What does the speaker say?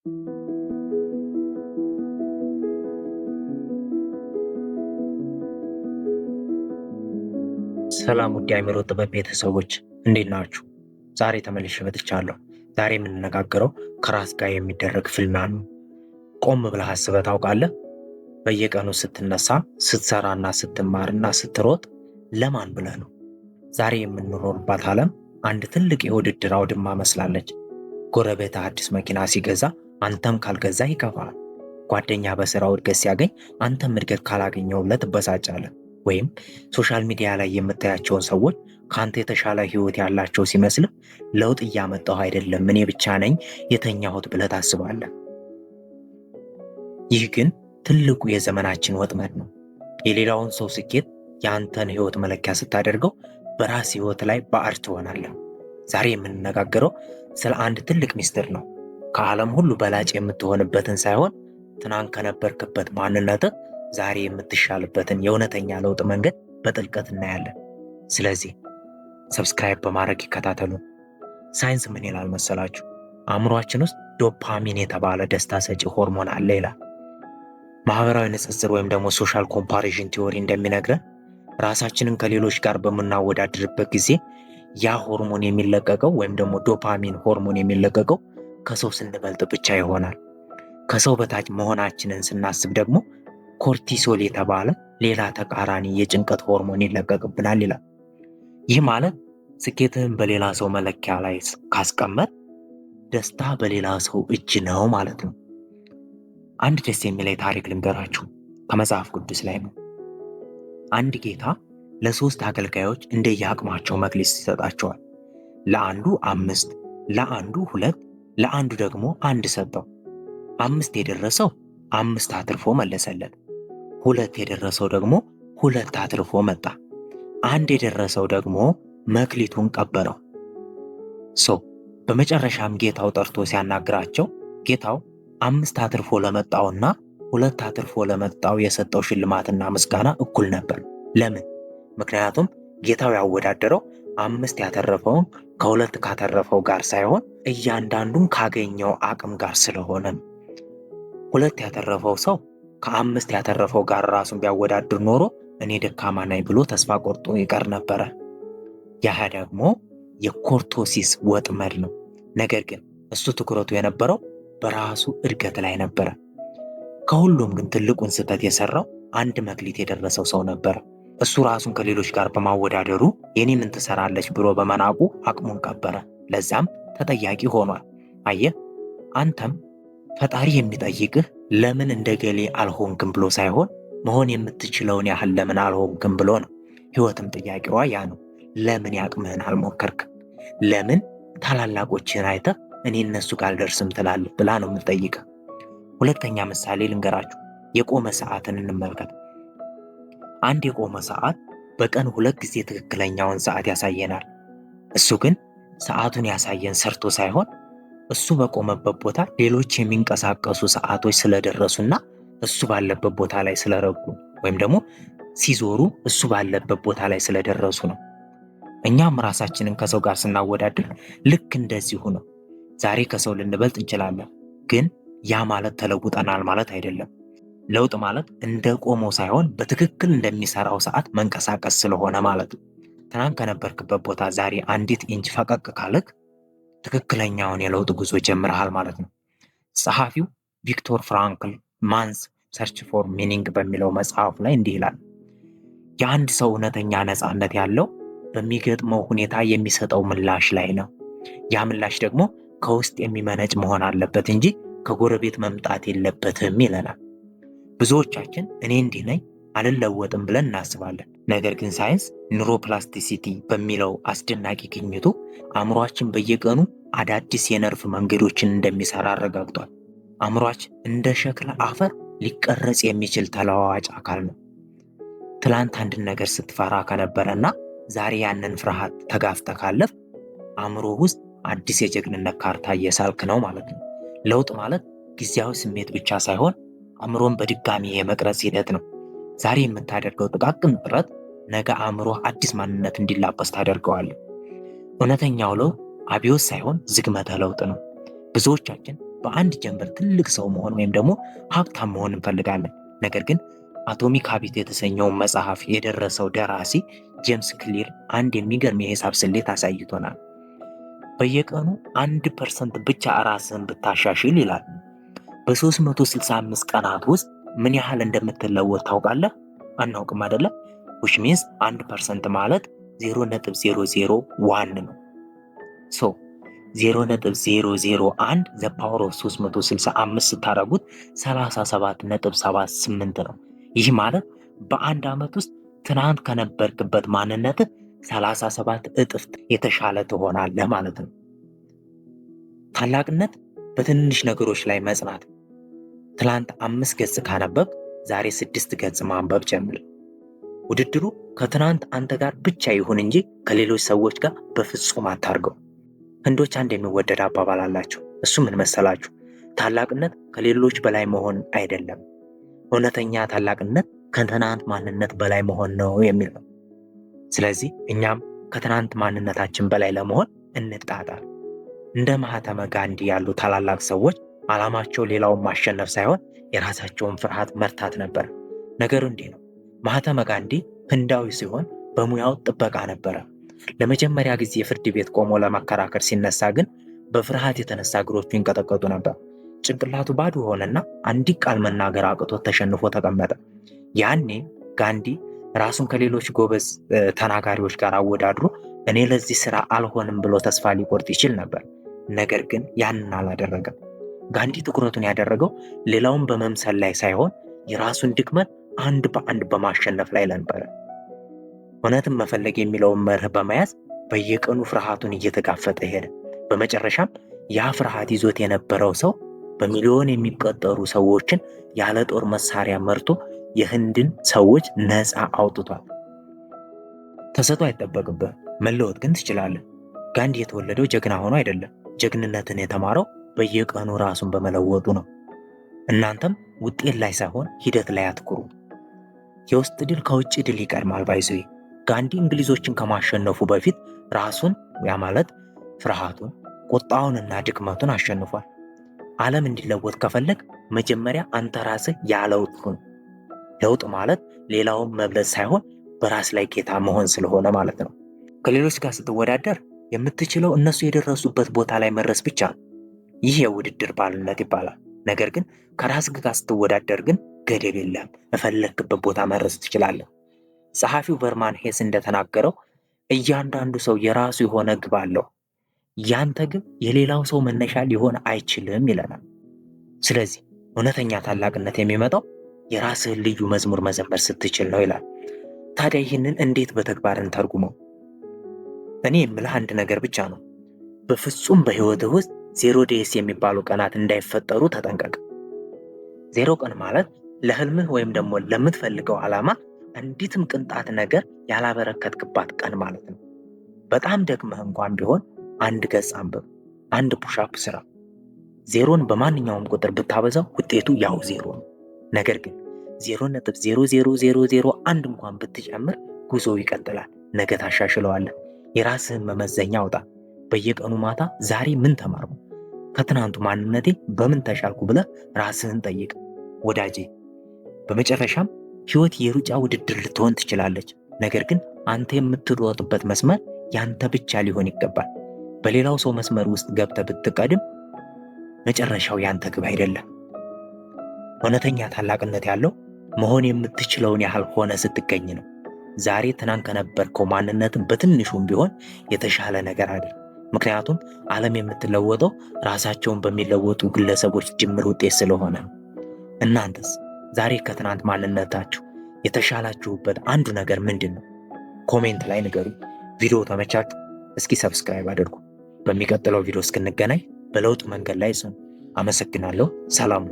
ሰላም ውድ የአእምሮ ጥበብ ቤተሰቦች እንዴት ናችሁ? ዛሬ ተመልሼ መጥቻለሁ። ዛሬ የምንነጋገረው ከራስ ጋር የሚደረግ ፍልሚያ ነው። ቆም ብለህ አስበህ ታውቃለህ? በየቀኑ ስትነሳ፣ ስትሰራና ስትማርና ስትሮጥ ለማን ብለህ ነው? ዛሬ የምንኖርባት ዓለም አንድ ትልቅ የውድድር አውድማ መስላለች። ጎረቤትህ አዲስ መኪና ሲገዛ አንተም ካልገዛ ይከፋል። ጓደኛ በስራው እድገት ሲያገኝ አንተም እድገት ካላገኘውለት ትበሳጫለህ። ወይም ሶሻል ሚዲያ ላይ የምታያቸውን ሰዎች ካንተ የተሻለ ህይወት ያላቸው ሲመስልህ ለውጥ እያመጣሁ አይደለም እኔ ብቻ ነኝ የተኛሁት ብለህ ታስባለህ። ይህ ግን ትልቁ የዘመናችን ወጥመድ ነው። የሌላውን ሰው ስኬት የአንተን ህይወት መለኪያ ስታደርገው በራስ ህይወት ላይ ባዕድ ትሆናለህ። ዛሬ የምንነጋገረው ስለ አንድ ትልቅ ሚስጥር ነው። ከዓለም ሁሉ በላጭ የምትሆንበትን ሳይሆን ትናንት ከነበርክበት ማንነትህ ዛሬ የምትሻልበትን የእውነተኛ ለውጥ መንገድ በጥልቀት እናያለን። ስለዚህ ሰብስክራይብ በማድረግ ይከታተሉ። ሳይንስ ምን ይላል መሰላችሁ? አእምሯችን ውስጥ ዶፓሚን የተባለ ደስታ ሰጪ ሆርሞን አለ ይላል። ማህበራዊ ንጽጽር ወይም ደግሞ ሶሻል ኮምፓሪዥን ቲዎሪ እንደሚነግረን ራሳችንን ከሌሎች ጋር በምናወዳድርበት ጊዜ ያ ሆርሞን የሚለቀቀው ወይም ደግሞ ዶፓሚን ሆርሞን የሚለቀቀው ከሰው ስንበልጥ ብቻ ይሆናል። ከሰው በታች መሆናችንን ስናስብ ደግሞ ኮርቲሶል የተባለ ሌላ ተቃራኒ የጭንቀት ሆርሞን ይለቀቅብናል ይላል። ይህ ማለት ስኬትህን በሌላ ሰው መለኪያ ላይ ካስቀመጥ ደስታ በሌላ ሰው እጅ ነው ማለት ነው። አንድ ደስ የሚለኝ ታሪክ ልንገራችሁ፣ ከመጽሐፍ ቅዱስ ላይ ነው። አንድ ጌታ ለ3 አገልጋዮች እንደየአቅማቸው መክሊት ይሰጣቸዋል። ለአንዱ 5፣ ለአንዱ 2፣ ለአንዱ ደግሞ 1 ሰጠው። 5 የደረሰው 5 አትርፎ መለሰለት። 2 የደረሰው ደግሞ 2 አትርፎ መጣ። 1 የደረሰው ደግሞ መክሊቱን ቀበረው። በመጨረሻም ጌታው ጠርቶ ሲያናግራቸው ጌታው 5 አትርፎ ለመጣውና 2 አትርፎ ለመጣው የሰጠው ሽልማትና ምስጋና እኩል ነበር። ለምን? ምክንያቱም ጌታው ያወዳደረው 5 ያተረፈውን ከ2 ካተረፈው ጋር ሳይሆን እያንዳንዱን ካገኘው አቅም ጋር ስለሆነ ነው። 2 ያተረፈው ሰው ከ5 ያተረፈው ጋር ራሱን ቢያወዳድር ኖሮ እኔ ደካማ ነኝ ብሎ ተስፋ ቆርጦ ይቀር ነበረ። ያ ደግሞ የኮርቶሲስ ወጥመድ ነው። ነገር ግን እሱ ትኩረቱ የነበረው በራሱ እድገት ላይ ነበረ። ከሁሉም ግን ትልቁን ስህተት የሰራው አንድ መክሊት የደረሰው ሰው ነበረ። እሱ ራሱን ከሌሎች ጋር በማወዳደሩ የኔ ምን ትሰራለች ብሎ በመናቁ አቅሙን ቀበረ። ለዛም ተጠያቂ ሆኗል። አየህ፣ አንተም ፈጣሪ የሚጠይቅህ ለምን እንደገሌ አልሆንክም ብሎ ሳይሆን መሆን የምትችለውን ያህል ለምን አልሆንክም ብሎ ነው። ህይወትም ጥያቄዋ ያ ነው። ለምን ያቅምህን አልሞከርክም? ለምን ታላላቆችን አይተህ እኔ እነሱ ጋር አልደርስም ትላለህ ብላ ነው የምትጠይቅህ። ሁለተኛ ምሳሌ ልንገራችሁ። የቆመ ሰዓትን እንመልከት። አንድ የቆመ ሰዓት በቀን 2 ጊዜ ትክክለኛውን ሰዓት ያሳየናል። እሱ ግን ሰዓቱን ያሳየን ሰርቶ ሳይሆን እሱ በቆመበት ቦታ ሌሎች የሚንቀሳቀሱ ሰዓቶች ስለደረሱና እሱ ባለበት ቦታ ላይ ስለረጉ ወይም ደግሞ ሲዞሩ እሱ ባለበት ቦታ ላይ ስለደረሱ ነው። እኛም ራሳችንን ከሰው ጋር ስናወዳድር ልክ እንደዚሁ ነው። ዛሬ ከሰው ልንበልጥ እንችላለን፣ ግን ያ ማለት ተለውጠናል ማለት አይደለም። ለውጥ ማለት እንደ ቆመው ሳይሆን በትክክል እንደሚሰራው ሰዓት መንቀሳቀስ ስለሆነ ማለት ነው። ትናንት ከነበርክበት ቦታ ዛሬ አንዲት ኢንች ፈቀቅ ካለክ ትክክለኛውን የለውጥ ጉዞ ጀምረሃል ማለት ነው። ጸሐፊው ቪክቶር ፍራንክል ማንስ ሰርች ፎር ሚኒንግ በሚለው መጽሐፍ ላይ እንዲህ ይላል። የአንድ ሰው እውነተኛ ነፃነት ያለው በሚገጥመው ሁኔታ የሚሰጠው ምላሽ ላይ ነው። ያ ምላሽ ደግሞ ከውስጥ የሚመነጭ መሆን አለበት እንጂ ከጎረቤት መምጣት የለበትም ይለናል። ብዙዎቻችን እኔ እንዲህ ነኝ አልለወጥም ብለን እናስባለን። ነገር ግን ሳይንስ ኒውሮፕላስቲሲቲ በሚለው አስደናቂ ግኝቱ አእምሯችን በየቀኑ አዳዲስ የነርቭ መንገዶችን እንደሚሰራ አረጋግጧል። አእምሯችን እንደ ሸክላ አፈር ሊቀረጽ የሚችል ተለዋዋጭ አካል ነው። ትላንት አንድን ነገር ስትፈራ ከነበረና ዛሬ ያንን ፍርሃት ተጋፍጠህ ካለፍ አእምሮ ውስጥ አዲስ የጀግንነት ካርታ እየሳልክ ነው ማለት ነው። ለውጥ ማለት ጊዜያዊ ስሜት ብቻ ሳይሆን አእምሮን በድጋሚ የመቅረጽ ሂደት ነው። ዛሬ የምታደርገው ጥቃቅን ጥረት ነገ አእምሮ አዲስ ማንነት እንዲላበስ ታደርገዋለህ። እውነተኛው ለውጥ አብዮት ሳይሆን ዝግመተ ለውጥ ነው። ብዙዎቻችን በአንድ ጀንበር ትልቅ ሰው መሆን ወይም ደግሞ ሀብታም መሆን እንፈልጋለን። ነገር ግን አቶሚክ ሃቢት የተሰኘውን መጽሐፍ የደረሰው ደራሲ ጄምስ ክሊር አንድ የሚገርም የሂሳብ ስሌት አሳይቶናል። በየቀኑ 1% ብቻ ራስህን ብታሻሽል ይላል በ365 ቀናት ውስጥ ምን ያህል እንደምትለወጥ ታውቃለህ? አናውቅም አይደለም? which means 1% ማለት 0.001 ነው። 0.001 ዘ ፓወር ኦፍ 365 ስታደርጉት 37.78 ነው። ይህ ማለት በአንድ ዓመት ውስጥ ትናንት ከነበርክበት ማንነትህ 37 እጥፍ የተሻለ ትሆናለህ ማለት ነው። ታላቅነት በትንሽ ነገሮች ላይ መጽናት። ትላንት 5 ገጽ ካነበብ ዛሬ 6 ገጽ ማንበብ ጀምር። ውድድሩ ከትናንት አንተ ጋር ብቻ ይሁን እንጂ ከሌሎች ሰዎች ጋር በፍጹም አታርገው። ህንዶች አንድ የሚወደድ አባባል አላቸው። እሱ ምን መሰላችሁ? ታላቅነት ከሌሎች በላይ መሆን አይደለም፣ እውነተኛ ታላቅነት ከትናንት ማንነት በላይ መሆን ነው የሚል ነው። ስለዚህ እኛም ከትናንት ማንነታችን በላይ ለመሆን እንጣጣር። እንደ ማህተመ ጋንዲ ያሉ ታላላቅ ሰዎች ዓላማቸው ሌላውን ማሸነፍ ሳይሆን የራሳቸውን ፍርሃት መርታት ነበር። ነገሩ እንዲህ ነው። ማህተመ ጋንዲ ህንዳዊ ሲሆን በሙያው ጥበቃ ነበረ። ለመጀመሪያ ጊዜ ፍርድ ቤት ቆሞ ለመከራከር ሲነሳ ግን በፍርሃት የተነሳ እግሮቹ ይንቀጠቀጡ ነበር። ጭንቅላቱ ባዶ ሆነና አንዲት ቃል መናገር አቅቶት ተሸንፎ ተቀመጠ። ያኔ ጋንዲ ራሱን ከሌሎች ጎበዝ ተናጋሪዎች ጋር አወዳድሮ እኔ ለዚህ ስራ አልሆንም ብሎ ተስፋ ሊቆርጥ ይችል ነበር። ነገር ግን ያንን አላደረገም። ጋንዲ ትኩረቱን ያደረገው ሌላውን በመምሰል ላይ ሳይሆን የራሱን ድክመት አንድ በአንድ በማሸነፍ ላይ ነበር። እውነትን መፈለግ የሚለውን መርህ በመያዝ በየቀኑ ፍርሃቱን እየተጋፈጠ ሄደ። በመጨረሻም ያ ፍርሃት ይዞት የነበረው ሰው በሚሊዮን የሚቆጠሩ ሰዎችን ያለ ጦር መሳሪያ መርቶ የህንድን ሰዎች ነፃ አውጥቷል። ተሰጥኦ አይጠበቅብህ፣ መለወጥ ግን ትችላለህ። ጋንዲ የተወለደው ጀግና ሆኖ አይደለም። ጀግንነትን የተማረው በየቀኑ ራሱን በመለወጡ ነው። እናንተም ውጤት ላይ ሳይሆን ሂደት ላይ አትኩሩ። የውስጥ ድል ከውጭ ድል ይቀድማል። ባይዘይ ጋንዲ እንግሊዞችን ከማሸነፉ በፊት ራሱን ያ ማለት ፍርሃቱን፣ ቁጣውንና ድክመቱን አሸንፏል። ዓለም እንዲለወጥ ከፈለግ መጀመሪያ አንተ ራስህ ያለውጥ ሁን። ለውጥ ማለት ሌላውን መብለጥ ሳይሆን በራስ ላይ ጌታ መሆን ስለሆነ ማለት ነው። ከሌሎች ጋር ስትወዳደር የምትችለው እነሱ የደረሱበት ቦታ ላይ መድረስ ብቻ ነው። ይህ የውድድር ባልነት ይባላል። ነገር ግን ከራስህ ጋር ስትወዳደር ግን ገደብ የለም። የፈለክበት ቦታ መድረስ ትችላለህ። ጸሐፊው በርማን ሄስ እንደተናገረው እያንዳንዱ ሰው የራሱ የሆነ ግብ አለው። ያንተ ግብ የሌላው ሰው መነሻ ሊሆን አይችልም ይለናል። ስለዚህ እውነተኛ ታላቅነት የሚመጣው የራስህን ልዩ መዝሙር መዘመር ስትችል ነው ይላል። ታዲያ ይህንን እንዴት በተግባር እንተርጉመው? እኔ የምልህ አንድ ነገር ብቻ ነው። በፍጹም በህይወትህ ውስጥ 0 ዴይስ የሚባሉ ቀናት እንዳይፈጠሩ ተጠንቀቅ። 0 ቀን ማለት ለህልምህ ወይም ደግሞ ለምትፈልገው ዓላማ አንዲትም ቅንጣት ነገር ያላበረከትክባት ቀን ማለት ነው። በጣም ደክመህ እንኳን ቢሆን 1 ገጽ አንብብ፣ 1 ፑሻፕ ስራ። 0ን በማንኛውም ቁጥር ብታበዛው ውጤቱ ያው 0 ነው። ነገር ግን 0.00001 እንኳን ብትጨምር ጉዞ ይቀጥላል። ነገ ታሻሽለዋለህ። የራስህን መመዘኛ አውጣ። በየቀኑ ማታ ዛሬ ምን ተማርኩ፣ ከትናንቱ ማንነቴ በምን ተሻልኩ ብለህ ራስህን ጠይቅ ወዳጄ። በመጨረሻም ህይወት የሩጫ ውድድር ልትሆን ትችላለች። ነገር ግን አንተ የምትሮጥበት መስመር ያንተ ብቻ ሊሆን ይገባል። በሌላው ሰው መስመር ውስጥ ገብተህ ብትቀድም መጨረሻው ያንተ ግብ አይደለም። እውነተኛ ታላቅነት ያለው መሆን የምትችለውን ያህል ሆነ ስትገኝ ነው። ዛሬ ትናንት ከነበርከው ማንነትን በትንሹም ቢሆን የተሻለ ነገር አድርግ። ምክንያቱም ዓለም የምትለወጠው ራሳቸውን በሚለወጡ ግለሰቦች ጅምር ውጤት ስለሆነ ነው። እናንተስ ዛሬ ከትናንት ማንነታችሁ የተሻላችሁበት አንዱ ነገር ምንድን ነው? ኮሜንት ላይ ንገሩ። ቪዲዮ ተመቻችሁ? እስኪ ሰብስክራይብ አድርጉ። በሚቀጥለው ቪዲዮ እስክንገናኝ በለውጥ መንገድ ላይ ጽኑ። አመሰግናለሁ። ሰላም።